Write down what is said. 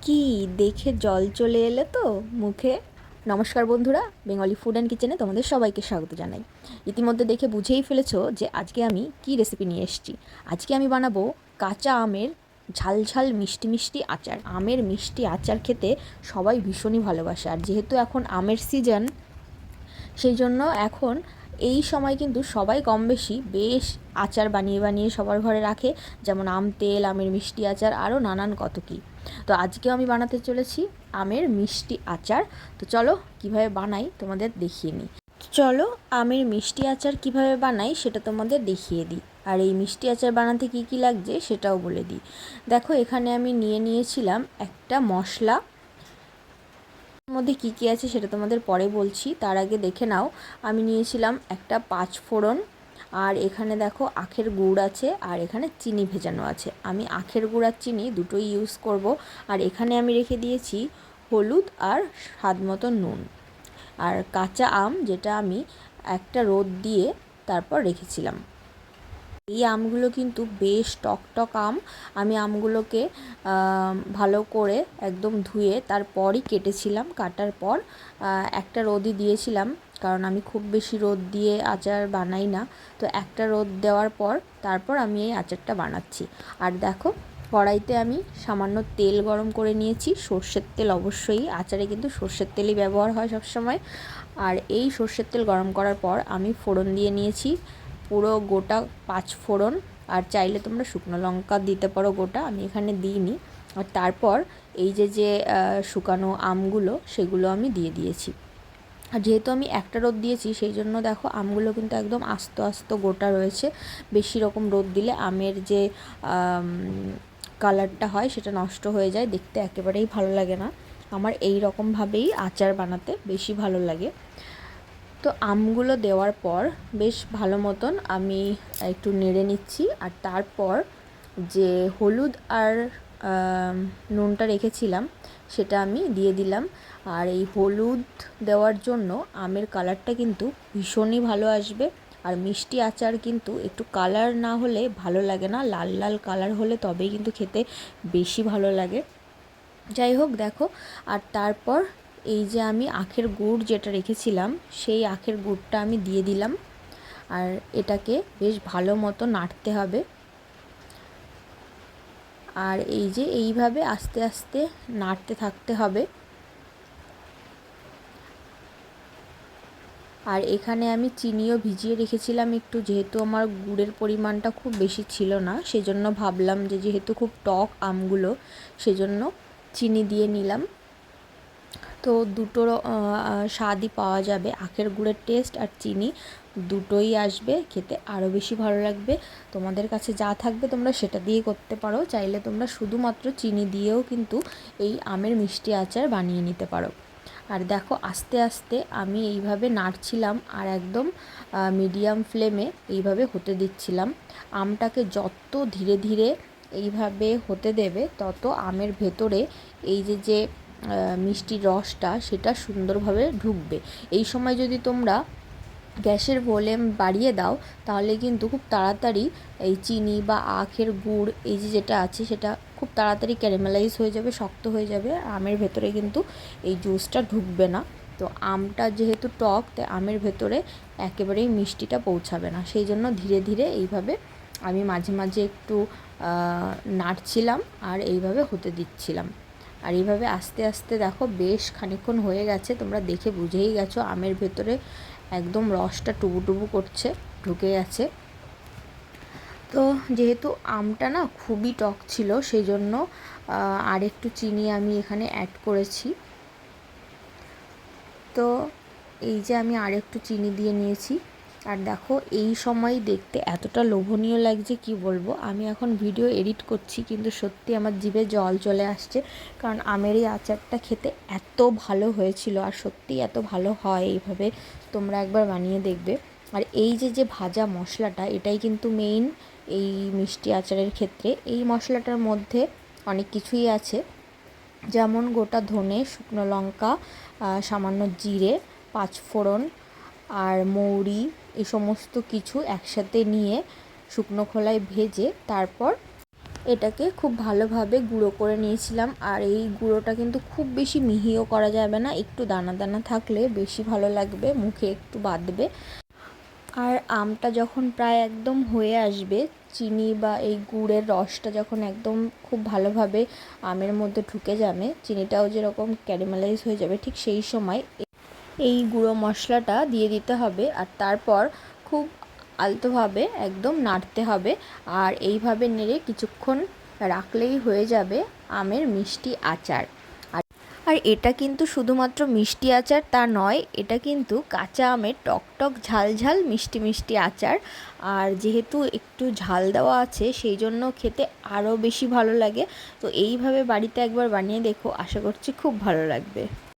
কি দেখে জল চলে এলো তো মুখে। নমস্কার বন্ধুরা, বেঙ্গলি ফুড অ্যান্ড কিচেনে তোমাদের সবাইকে স্বাগত জানাই। ইতিমধ্যে দেখে বুঝেই ফেলেছো যে আজকে আমি কি রেসিপি নিয়ে এসেছি। আজকে আমি বানাবো কাঁচা আমের ঝাল ঝাল মিষ্টি মিষ্টি আচার। আমের মিষ্টি আচার খেতে সবাই ভীষণই ভালোবাসে, আর যেহেতু এখন আমের সিজন, সেই জন্য এখন এই সময় কিন্তু সবাই কম বেশি বেশ আচার বানিয়ে বানিয়ে সবার ঘরে রাখে, যেমন আম তেল, আমের মিষ্টি আচার, আরও নানান কত কী। তো আজকেও আমি বানাতে চলেছি আমের মিষ্টি আচার। তো চলো কিভাবে বানাই তোমাদের দেখিয়ে নিই। চলো আমের মিষ্টি আচার কিভাবে বানাই সেটা তোমাদের দেখিয়ে দিই, আর এই মিষ্টি আচার বানাতে কি কি লাগছে সেটাও বলে দিই। দেখো, এখানে আমি নিয়েছিলাম একটা মশলা। মধ্যে কী কী আছে সেটা তোমাদের পরে বলছি, তার আগে দেখে নাও। আমি নিয়েছিলাম একটা 5 ফোড়ন, আর এখানে দেখো আখের গুড় আছে, আর এখানে চিনি ভেজানো আছে। আমি আখের গুড় আর চিনি দুটোই ইউজ করব। আর এখানে আমি রেখে দিয়েছি হলুদ আর স্বাদ মতো নুন, আর কাঁচা আম, যেটা আমি একটা রোদ দিয়ে তারপর রেখেছিলাম। এই আমগুলো কিন্তু বেশ টক টক আম। আমি আমগুলোকে ভালো করে একদম ধুয়ে তারপরই কেটেছিলাম। কাটার পর একটা রোদই দিয়েছিলাম, কারণ আমি খুব বেশি রোদ দিয়ে আচার বানাই না। তো একটা রোদ দেওয়ার পর তারপর আমি এই আচারটা বানাচ্ছি। আর দেখো, কড়াইতে আমি সামান্য তেল গরম করে নিয়েছি, সর্ষের তেল। অবশ্যই আচারে কিন্তু সর্ষের তেলই ব্যবহার হয় সবসময়। আর এই সর্ষের তেল গরম করার পর আমি ফোড়ন দিয়ে নিয়েছি, পুরো গোটা 5 ফোড়ন। আর চাইলে তোমরা শুকনো লঙ্কা দিতে পারো গোটা, আমি এখানে দিইনি। আর তারপর এই যে শুকানো আমগুলো, সেগুলো আমি দিয়ে দিয়েছি। আর যেহেতু আমি একটা রোদ দিয়েছি, সেই জন্য দেখো আমগুলো কিন্তু একদম আস্ত আস্ত গোটা রয়েছে। বেশি রকম রোদ দিলে আমের যে কালারটা হয় সেটা নষ্ট হয়ে যায়, দেখতে একেবারেই ভালো লাগে না। আমার এই রকমভাবেই আচার বানাতে বেশি ভালো লাগে। তো আমগুলো দেওয়ার পর বেশ ভালো মতন আমি একটু নেড়ে নিচ্ছি। আর তারপর যে হলুদ আর নুনটা রেখেছিলাম সেটা আমি দিয়ে দিলাম। আর এই হলুদ দেওয়ার জন্য আমের কালারটা কিন্তু ভীষণই ভালো আসবে। আর মিষ্টি আচার কিন্তু একটু কালার না হলে ভালো লাগে না, লাল লাল কালার হলে তবেই কিন্তু খেতে বেশি ভালো লাগে। যাই হোক, দেখো। আর তারপর এই যে আমি আখের গুড় যেটা রেখেছিলাম, সেই আখের গুড়টা আমি দিয়ে দিলাম। আর এটাকে বেশ ভালো মতো নাড়তে হবে। আর এই যে এইভাবে আস্তে আস্তে নাড়তে থাকতে হবে। আর এখানে আমি চিনিও ভিজিয়ে রেখেছিলাম একটু, যেহেতু আমার গুড়ের পরিমাণটা খুব বেশি ছিল না, সেজন্য ভাবলাম যে যেহেতু খুব টক আমগুলো, সেজন্য চিনি দিয়ে নিলাম। তো দুটোর স্বাদই পাওয়া যাবে, আখের গুড়ের টেস্ট আর চিনি দুটোই আসবে, খেতে আরও বেশি ভালো লাগবে। তোমাদের কাছে যা থাকবে তোমরা সেটা দিয়ে করতে পারো, চাইলে তোমরা শুধুমাত্র চিনি দিয়েও কিন্তু এই আমের মিষ্টি আচার বানিয়ে নিতে পারো। আর দেখো, আস্তে আস্তে আমি এইভাবে নাড়ছিলাম, আর একদম মিডিয়াম ফ্লেমে এইভাবে হতে দিচ্ছিলাম। আমটাকে যত ধীরে ধীরে এইভাবে হতে দেবে, তত আমের ভেতরে এই যে মিষ্টির রসটা সেটা সুন্দরভাবে ঢুকবে। এই সময় যদি তোমরা গ্যাসের ভলিউম বাড়িয়ে দাও, তাহলে কিন্তু খুব তাড়াতাড়ি এই চিনি বা আখের গুড় এই যেটা আছে সেটা খুব তাড়াতাড়ি ক্যারামেলাইজ হয়ে যাবে, শক্ত হয়ে যাবে। আমের ভেতরে কিন্তু এই জুসটা ঢুকবে না। তো আমটা যেহেতু টক, তাই আমের ভেতরে একেবারেই মিষ্টিটা পৌঁছাবে না। সেই জন্য ধীরে ধীরে এইভাবে আমি মাঝে মাঝে একটু নাড়ছিলাম আর এইভাবে হতে দিচ্ছিলাম। আর এইভাবে আস্তে আস্তে দেখো বেশ খানিকক্ষণ হয়ে গেছে, তোমরা দেখে বুঝেই গেছো আমের ভেতরে একদম রসটা টুবু করছে, ঢুকে গেছে। তো যেহেতু আমটা না খুবই টক ছিল, সেই জন্য আর একটু চিনি আমি এখানে অ্যাড করেছি। তো এই যে আমি আর একটু চিনি দিয়ে নিয়েছি। আর দেখো, এই সময় দেখতে এতটা লোভনীয় লাগছে কি বলবো। আমি এখন ভিডিও এডিট করছি, কিন্তু সত্যি আমার জিভে জল চলে আসছে, কারণ আমের এই আচারটা খেতে এত ভালো হয়েছিল। আর সত্যি এত ভালো হয়, এইভাবে তোমরা একবার বানিয়ে দেখবে। আর এই যে ভাজা মশলাটা, এটাই কিন্তু মেইন এই মিষ্টি আচারের ক্ষেত্রে। এই মশলাটার মধ্যে অনেক কিছুই আছে, যেমন গোটা ধনে, শুকনো লঙ্কা, সামান্য জিরে, 5 ফোড়ন আর মৌরি, এই সমস্ত কিছু একসাথে নিয়ে শুকনো খোলায় ভেজে তারপর এটাকে খুব ভালোভাবে গুঁড়ো করে নিয়েছিলাম। আর এই গুঁড়োটা কিন্তু খুব বেশি মিহিও করা যাবে না, একটু দানা দানা থাকলে বেশি ভালো লাগবে, মুখে একটু বাঁধবে। আর আমটা যখন প্রায় একদম হয়ে আসবে, চিনি বা এই গুড়ের রসটা যখন একদম খুব ভালোভাবে আমের মধ্যে ঢুকে যাবে, চিনিটাও যেরকম ক্যারামেলাইজ হয়ে যাবে, ঠিক সেই সময় এই গুঁড়ো মশলাটা দিয়ে দিতে হবে। আর তারপর খুব আলতোভাবে একদম নাড়তে হবে। আর এইভাবে নেড়ে কিছুক্ষণ রাখলেই হয়ে যাবে আমের মিষ্টি আচার। আর এটা কিন্তু শুধুমাত্র মিষ্টি আচার তা নয়, এটা কিন্তু কাঁচা আমের টক টক ঝাল ঝাল মিষ্টি মিষ্টি আচার। আর যেহেতু একটু ঝাল দেওয়া আছে সেই জন্য খেতে আরও বেশি ভালো লাগে। তো এইভাবে বাড়িতে একবার বানিয়ে দেখো, আশা করছি খুব ভালো লাগবে।